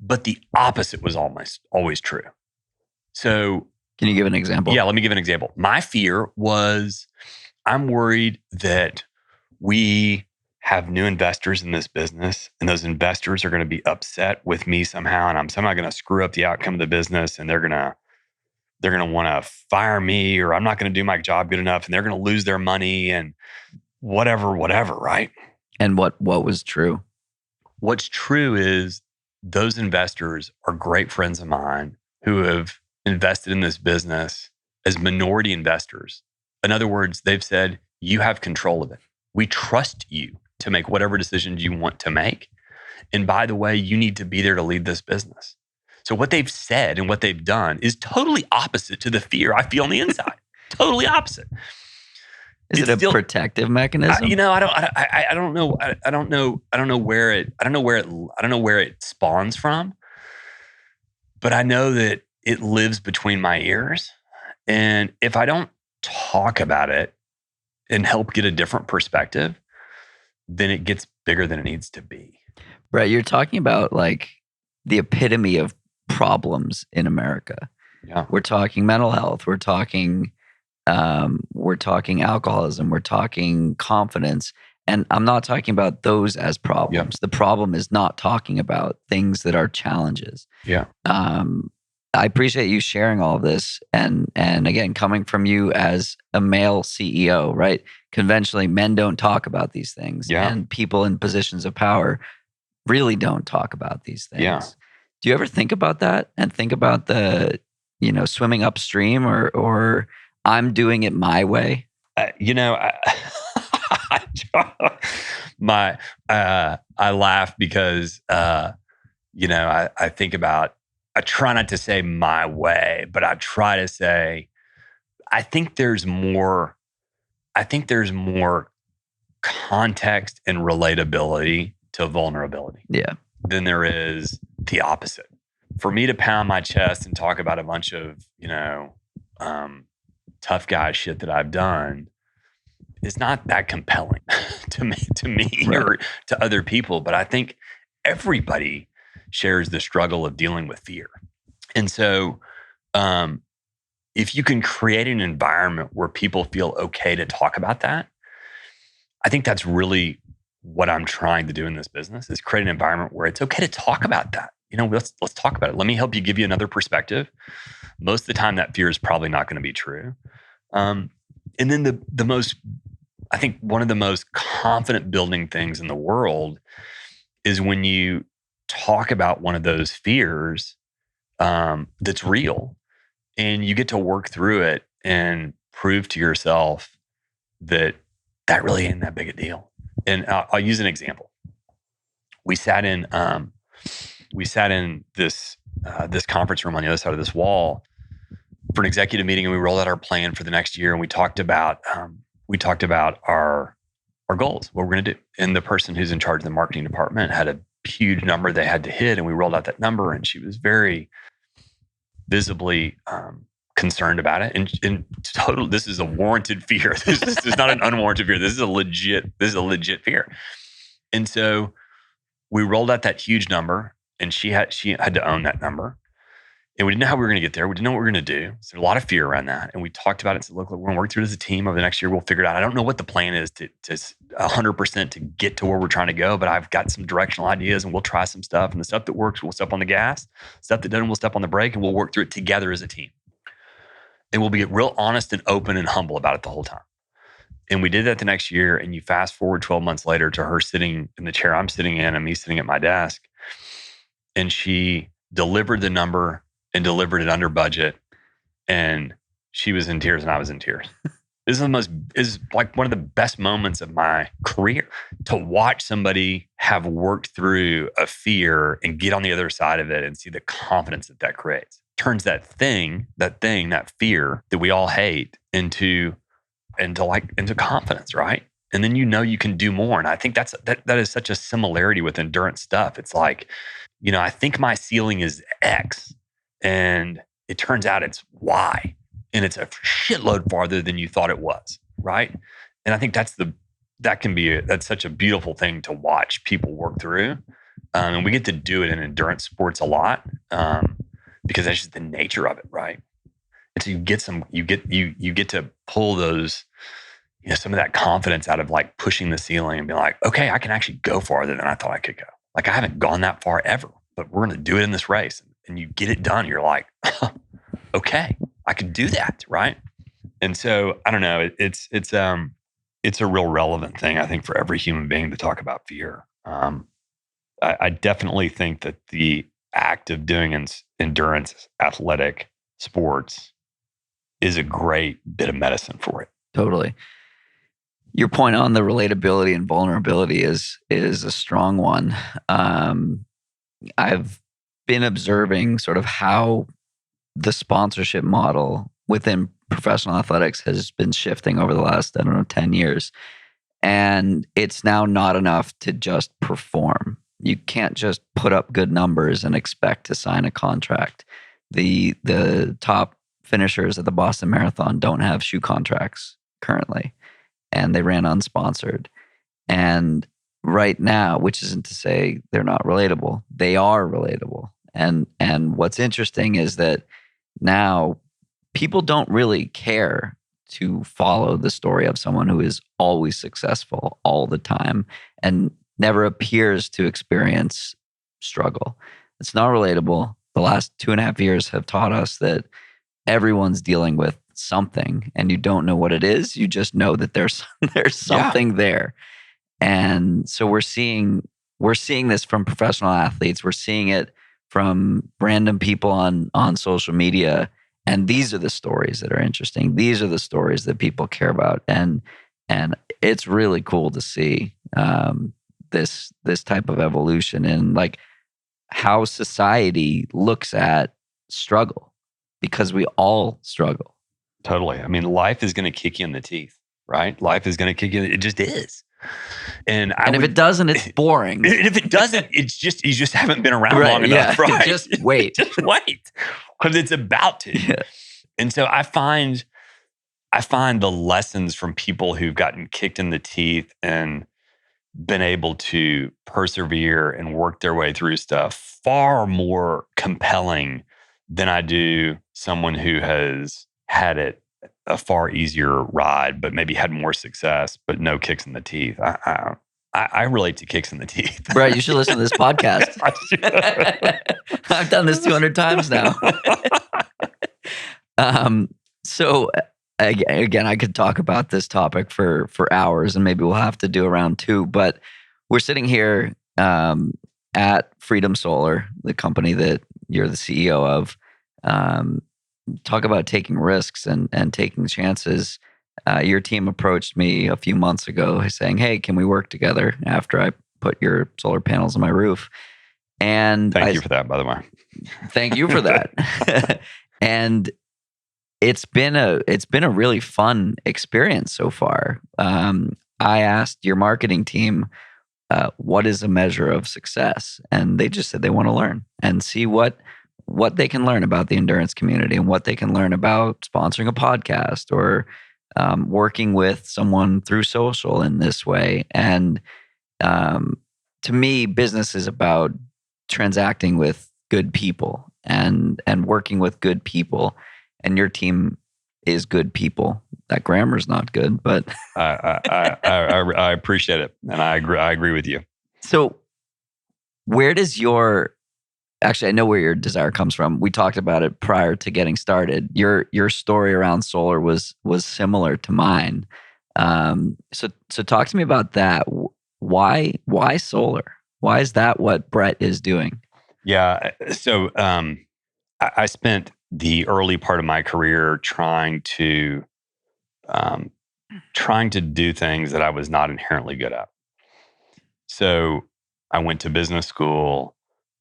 but the opposite was almost always true. So, can you give an example? Yeah, let me give an example. My fear was, I'm worried that we have new investors in this business, and those investors are going to be upset with me somehow, and I'm somehow going to screw up the outcome of the business, and they're going to want to fire me, or I'm not going to do my job good enough, and they're going to lose their money, and whatever, right? And what was true? What's true is those investors are great friends of mine who have invested in this business as minority investors. In other words, they've said, you have control of it. We trust you to make whatever decisions you want to make. And by the way, you need to be there to lead this business. So what they've said and what they've done is totally opposite to the fear I feel on the inside. Totally opposite. Is it a protective mechanism? I don't know where it spawns from, but I know that it lives between my ears. And if I don't talk about it and help get a different perspective, then it gets bigger than it needs to be. Bret, you're talking about like the epitome of problems in America. Yeah. We're talking mental health. We're talking alcoholism. We're talking confidence. And I'm not talking about those as problems. Yep. The problem is not talking about things that are challenges. Yeah. I appreciate you sharing all of this. And again, coming from you as a male CEO, right? Conventionally, men don't talk about these things. Yeah. And people in positions of power really don't talk about these things. Yeah. Do you ever think about that and think about the, swimming upstream or I'm doing it my way? I laugh because, I think about, I try not to say my way, but I try to say, I think there's more context and relatability to vulnerability. Yeah. Than there is the opposite. For me to pound my chest and talk about a bunch of, tough guy shit that I've done is not that compelling to me right. or to other people. But I think everybody shares the struggle of dealing with fear. And so if you can create an environment where people feel okay to talk about that, I think that's really what I'm trying to do in this business is create an environment where it's okay to talk about that. Let's talk about it. Let me help you give you another perspective. Most of the time that fear is probably not going to be true. And then the most, I think one of the most confident building things in the world is when you talk about one of those fears that's real and you get to work through it and prove to yourself that really ain't that big a deal. And I'll use an example. We sat in this conference room on the other side of this wall for an executive meeting, and we rolled out our plan for the next year. And we talked about our goals, what we're going to do. And the person who's in charge of the marketing department had a huge number they had to hit, and we rolled out that number. And she was very visibly concerned about it. And total, this is a warranted fear. This is not an unwarranted fear. This is a legit fear. And so we rolled out that huge number, and she had to own that number. And we didn't know how we were going to get there. We didn't know what we were going to do. So a lot of fear around that. And we talked about it and said, look, we're going to work through it as a team over the next year. We'll figure it out. I don't know what the plan is to 100% to get to where we're trying to go, but I've got some directional ideas, and we'll try some stuff. And the stuff that works, we'll step on the gas. Stuff that doesn't, we'll step on the brake, and we'll work through it together as a team. And we'll be real honest and open and humble about it the whole time. And we did that the next year. And you fast forward 12 months later to her sitting in the chair I'm sitting in and me sitting at my desk. And she delivered the number and delivered it under budget. And she was in tears and I was in tears. This is like one of the best moments of my career, to watch somebody have worked through a fear and get on the other side of it and see the confidence that creates. Turns that fear that we all hate into confidence, right? And then you can do more. And I think that is such a similarity with endurance stuff. It's like, I think my ceiling is X, and it turns out it's Y, and it's a shitload farther than you thought it was, right? And I think that's such a beautiful thing to watch people work through, and we get to do it in endurance sports a lot because that's just the nature of it, right? And so you get to pull those, some of that confidence out of like pushing the ceiling and be like, okay, I can actually go farther than I thought I could go. Like I haven't gone that far ever, but we're going to do it in this race. And you get it done. You're like, okay, I could do that, right? And so I don't know. It's a real relevant thing, I think, for every human being to talk about fear. I definitely think that the act of doing endurance athletic sports is a great bit of medicine for it. Totally. Your point on the relatability and vulnerability is a strong one. I've been observing sort of how the sponsorship model within professional athletics has been shifting over the last, 10 years. And it's now not enough to just perform. You can't just put up good numbers and expect to sign a contract. The top finishers at the Boston Marathon don't have shoe contracts currently, and they ran unsponsored. And right now, which isn't to say they're not relatable, they are relatable. And what's interesting is that now people don't really care to follow the story of someone who is always successful all the time and never appears to experience struggle. It's not relatable. The last 2.5 years have taught us that everyone's dealing with something, and you don't know what it is. You just know that there's something there. And so we're seeing this from professional athletes. We're seeing it from random people on social media. And these are the stories that are interesting. These are the stories that people care about. And it's really cool to see this type of evolution in like how society looks at struggle, because we all struggle. Totally. I mean, life is going to kick you in the teeth, right? Life is going to kick you. It just is. And if it doesn't, it's boring. And if it doesn't, it's just, you just haven't been around long enough, right? Just wait. Just wait. Because it's about to. Yeah. And so I find the lessons from people who've gotten kicked in the teeth and been able to persevere and work their way through stuff far more compelling than I do someone who has had it a far easier ride, but maybe had more success, but no kicks in the teeth. I relate to kicks in the teeth. Bret, you should listen to this podcast. I've done this 200 times now. So again, I could talk about this topic for hours, and maybe we'll have to do a round 2, but we're sitting here at Freedom Solar, the company that you're the CEO of. Talk about taking risks and taking chances. Your team approached me a few months ago saying, "Hey, can we work together after I put your solar panels on my roof?" And thank you for that, by the way. Thank you for that. And it's been a really fun experience so far. I asked your marketing team, what is a measure of success? And they just said they want to learn and see what they can learn about the endurance community and what they can learn about sponsoring a podcast or working with someone through social in this way. And to me, business is about transacting with good people and working with good people. And your team is good people. That grammar's not good, but I appreciate it, and I agree with you. So, where does actually, I know where your desire comes from. We talked about it prior to getting started. Your story around solar was similar to mine. So talk to me about that. Why solar? Why is that what Bret is doing? Yeah. So I spent the early part of my career trying to do things that I was not inherently good at. So I went to business school.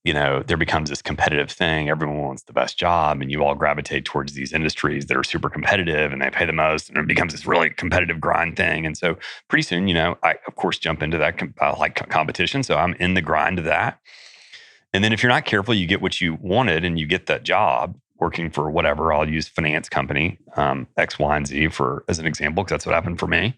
You know, there becomes this competitive thing. Everyone wants the best job, and you all gravitate towards these industries that are super competitive and they pay the most, and it becomes this really competitive grind thing. And so pretty soon, you know, I of course jump into that competition. So I'm in the grind of that. And then if you're not careful, you get what you wanted and you get that job working for whatever. I'll use finance company, X, Y, and Z as an example, because that's what happened for me.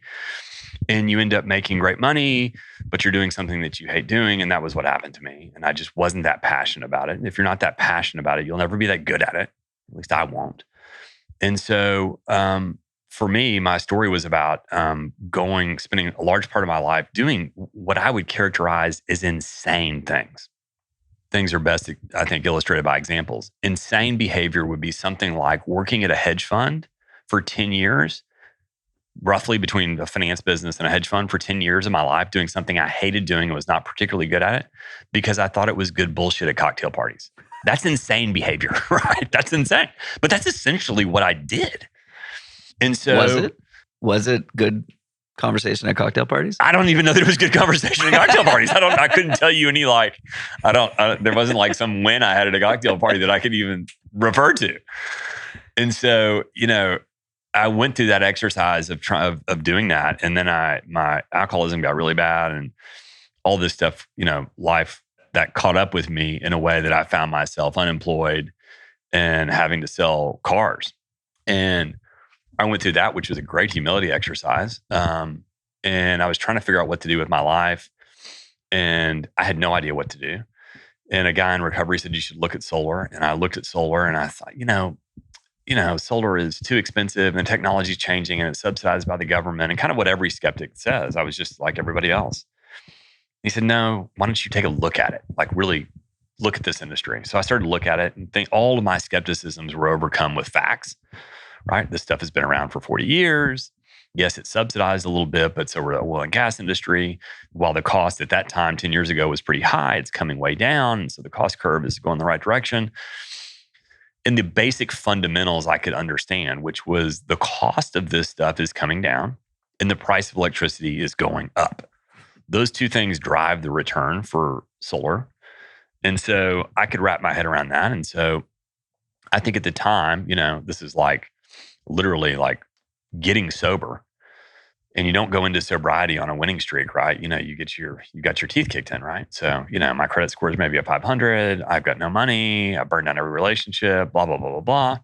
And you end up making great money, but you're doing something that you hate doing. And that was what happened to me. And I just wasn't that passionate about it. And if you're not that passionate about it, you'll never be that good at it. At least I won't. And so for me, my story was about spending a large part of my life doing what I would characterize as insane things. Things are best, I think, illustrated by examples. Insane behavior would be something like working at a hedge fund for 10 years, roughly between a finance business and a hedge fund for 10 years of my life, doing something I hated doing and was not particularly good at it because I thought it was good bullshit at cocktail parties. That's insane behavior, right? That's insane. But that's essentially what I did. And so... Was it good conversation at cocktail parties? I don't even know that it was good conversation at cocktail parties. I couldn't tell you any there wasn't like some win I had at a cocktail party that I could even refer to. And so, I went through that exercise of doing that. And then my alcoholism got really bad and all this stuff, life that caught up with me in a way that I found myself unemployed and having to sell cars. And I went through that, which was a great humility exercise. And I was trying to figure out what to do with my life. And I had no idea what to do. And a guy in recovery said, you should look at solar. And I looked at solar and I thought, solar is too expensive and technology is changing and it's subsidized by the government and kind of what every skeptic says. I was just like everybody else. He said, no, why don't you take a look at it? Like really look at this industry. So I started to look at it and think all of my skepticisms were overcome with facts, right? This stuff has been around for 40 years. Yes, it's subsidized a little bit, but so we're the oil and gas industry. While the cost at that time, 10 years ago, was pretty high, it's coming way down. And so the cost curve is going the right direction. And the basic fundamentals I could understand, which was the cost of this stuff is coming down and the price of electricity is going up. Those two things drive the return for solar. And so I could wrap my head around that. And so I think at the time, this is like literally like getting sober. And you don't go into sobriety on a winning streak, right? You got your teeth kicked in, right? So, my credit score is maybe a 500. I've got no money. I burned down every relationship, blah, blah, blah, blah, blah.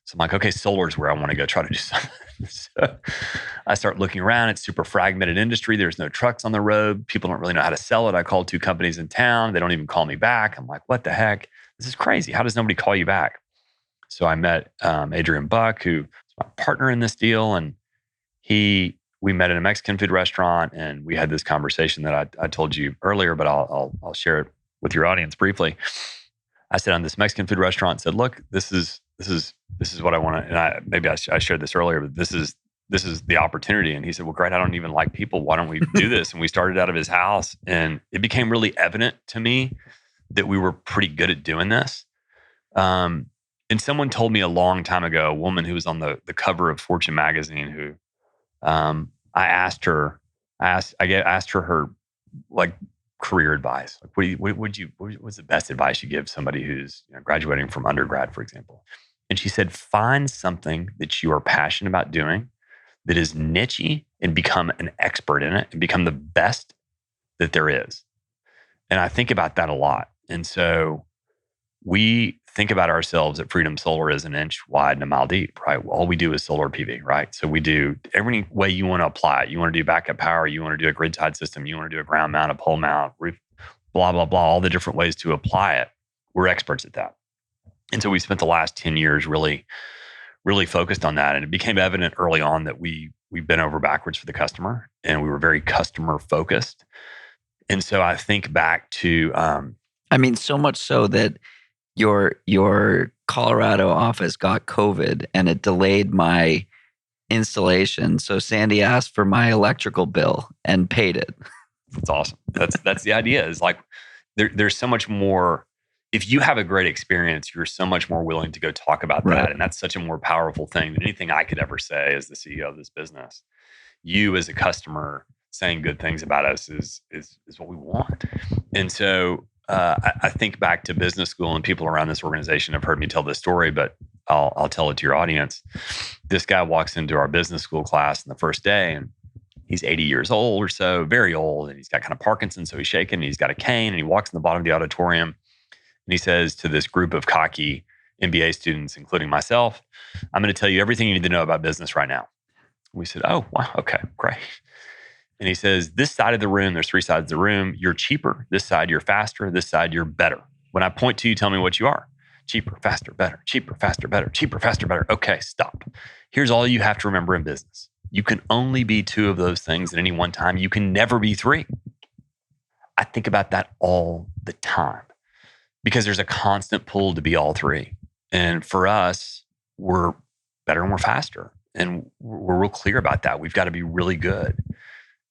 So I'm like, okay, solar is where I want to go try to do something. So I start looking around. It's super fragmented industry. There's no trucks on the road. People don't really know how to sell it. I called 2 companies in town. They don't even call me back. I'm like, what the heck? This is crazy. How does nobody call you back? So I met Adrian Buck, who's my partner in this deal. And we met at a Mexican food restaurant and we had this conversation that I told you earlier, but I'll share it with your audience briefly. I sat on this Mexican food restaurant and said, look, this is what I want to, and I shared this earlier, but this is the opportunity. And he said, well, great. I don't even like people. Why don't we do this? And we started out of his house and it became really evident to me that we were pretty good at doing this. And someone told me a long time ago, a woman who was on the cover of Fortune magazine, who I asked her her like career advice. Like, what's the best advice you give somebody who's graduating from undergrad, for example? And she said, find something that you are passionate about doing that is niche-y and become an expert in it and become the best that there is. And I think about that a lot. And so we think about ourselves at Freedom Solar as an inch wide and a mile deep, right? All we do is solar PV, right? So we do every way you want to apply it. You want to do backup power, you want to do a grid tied system, you want to do a ground mount, a pole mount, roof, blah, blah, blah, all the different ways to apply it. We're experts at that. And so we spent the last 10 years really, really focused on that. And it became evident early on that we bent over backwards for the customer and we were very customer focused. And so I think back to... so much so that your Colorado office got COVID and it delayed my installation. So Sandy asked for my electrical bill and paid it. That's awesome. That's the idea. Is like there's so much more. If you have a great experience, you're so much more willing to go talk about that. And that's such a more powerful thing than anything I could ever say as the CEO of this business. You as a customer saying good things about us is what we want. And so I think back to business school, and people around this organization have heard me tell this story, but I'll tell it to your audience. This guy walks into our business school class on the first day, and he's 80 years old or so, very old, and he's got kind of Parkinson's, so he's shaking, and he's got a cane, and he walks in the bottom of the auditorium, and he says to this group of cocky MBA students, including myself, I'm going to tell you everything you need to know about business right now. We said, oh, wow, okay, great. And he says, this side of the room, there's 3 sides of the room. You're cheaper. This side, you're faster. This side, you're better. When I point to you, tell me what you are. Cheaper, faster, better. Cheaper, faster, better. Cheaper, faster, better. Okay, stop. Here's all you have to remember in business. You can only be 2 of those things at any one time. You can never be 3. I think about that all the time because there's a constant pull to be all 3. And for us, we're better and we're faster. And we're real clear about that. We've got to be really good.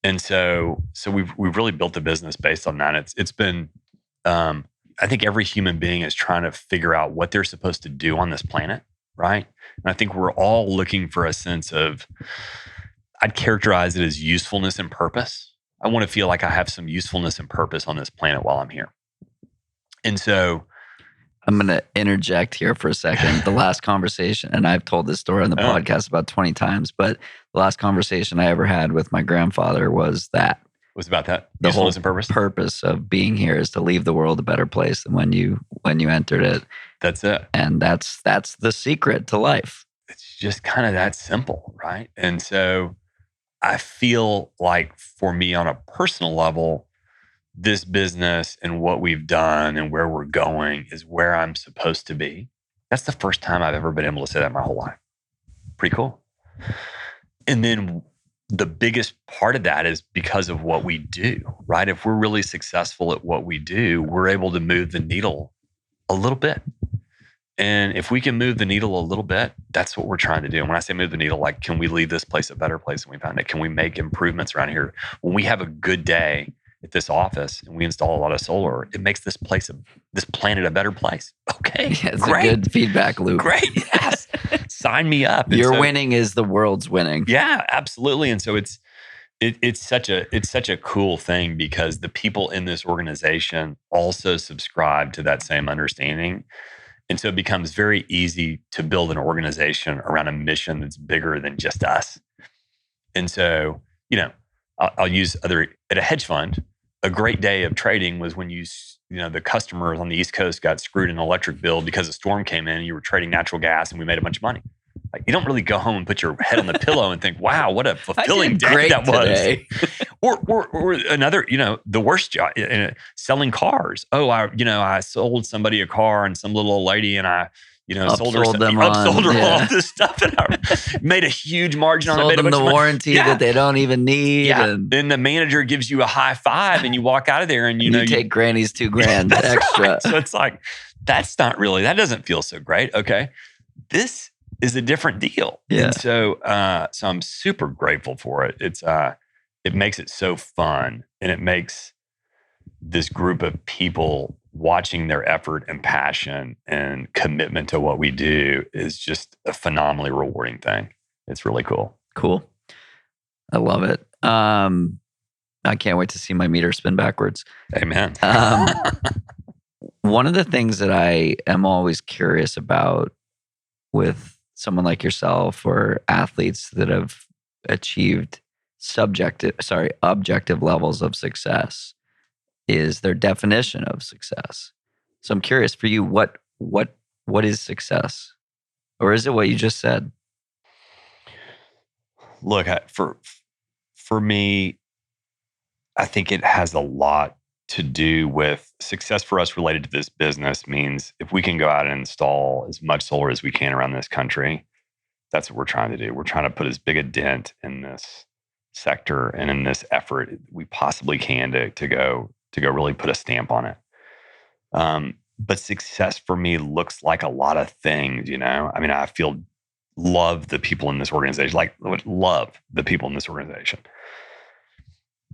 And so we've really built the business based on that. It's been, I think every human being is trying to figure out what they're supposed to do on this planet, right? And I think we're all looking for a sense of I'd characterize it as usefulness and purpose. I want to feel like I have some usefulness and purpose on this planet while I'm here. And so I'm going to interject here for a second. The last conversation, and I've told this story on the podcast about 20 times, but the last conversation I ever had with my grandfather was that. Was about that. The usefulness whole and purpose of being here is to leave the world a better place than when you entered it. That's it. And that's the secret to life. It's just kind of that simple, right? And so I feel like for me on a personal level, this business and what we've done and where we're going is where I'm supposed to be. That's the first time I've ever been able to say that in my whole life. Pretty cool. And then the biggest part of that is because of what we do, right? If we're really successful at what we do, we're able to move the needle a little bit. And if we can move the needle a little bit, that's what we're trying to do. And when I say move the needle, like, can we leave this place a better place than we found it? Can we make improvements around here? When we have a good day at this office and we install a lot of solar, it makes this planet a better place. Okay, yeah, it's great. A good feedback loop. Great, yes. Sign me up. And Your winning is the world's winning. Yeah, absolutely. And so it's such a cool thing because the people in this organization also subscribe to that same understanding. And so it becomes very easy to build an organization around a mission that's bigger than just us. And so, I'll use at a hedge fund, a great day of trading was when the customers on the East Coast got screwed in an electric bill because a storm came in and you were trading natural gas and we made a bunch of money. Like, you don't really go home and put your head on the pillow and think, wow, what a fulfilling day that was. or another, the worst job, selling cars. Oh, I sold somebody a car and some little old lady and I, sold her all this stuff and I made a huge margin on it. Sold them the warranty that they don't even need. Yeah. And then the manager gives you a high five and you walk out of there and you take Granny's $2,000 extra. Right. So it's like, that doesn't feel so great. Okay. This is a different deal. Yeah. And so I'm super grateful for it. It makes it so fun and it makes this group of people watching their effort and passion and commitment to what we do is just a phenomenally rewarding thing. It's really cool. Cool. I love it. I can't wait to see my meter spin backwards. Amen. One of the things that I am always curious about with someone like yourself or athletes that have achieved objective levels of success is their definition of success. So I'm curious for you, what is success? Or is it what you just said? Look, for me, I think it has a lot to do with success for us related to this business means if we can go out and install as much solar as we can around this country, that's what we're trying to do. We're trying to put as big a dent in this sector and in this effort we possibly can to go really put a stamp on it. But success for me looks like a lot of things, I mean, love the people in this organization, love the people in this organization.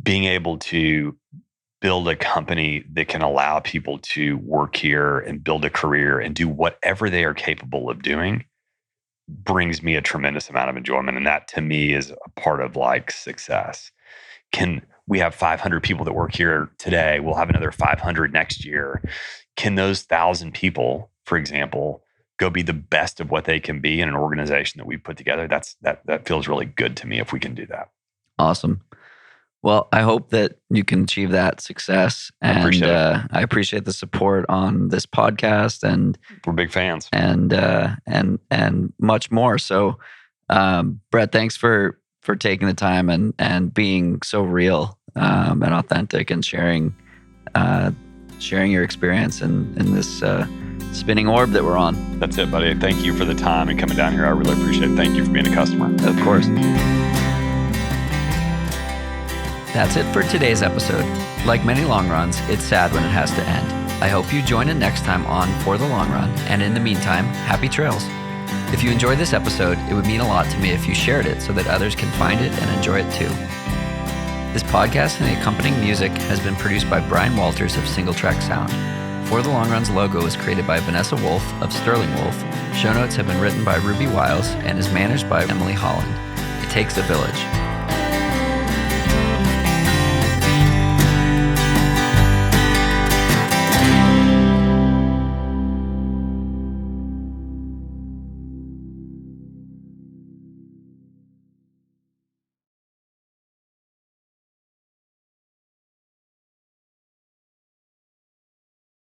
Being able to build a company that can allow people to work here and build a career and do whatever they are capable of doing brings me a tremendous amount of enjoyment. And that to me is a part of success. We have 500 people that work here today. We'll have another 500 next year. Can those 1,000 people, for example, go be the best of what they can be in an organization that we've put together? That feels really good to me if we can do that. Awesome. Well, I hope that you can achieve that success. And I appreciate the support on this podcast. And we're big fans. And much more. So, Bret, thanks for taking the time and being so real and authentic and sharing your experience in this spinning orb that we're on. That's it, buddy. Thank you for the time and coming down here. I really appreciate it. Thank you for being a customer. Of course. That's it for today's episode. Like many long runs, it's sad when it has to end. I hope you join in next time on For the Long Run. And in the meantime, happy trails. If you enjoyed this episode, it would mean a lot to me if you shared it so that others can find it and enjoy it too. This podcast and the accompanying music has been produced by Brian Walters of Single Track Sound. For the Long Run's logo was created by Vanessa Wolf of Sterling Wolf. Show notes have been written by Ruby Wiles and is managed by Emily Holland. It takes a village.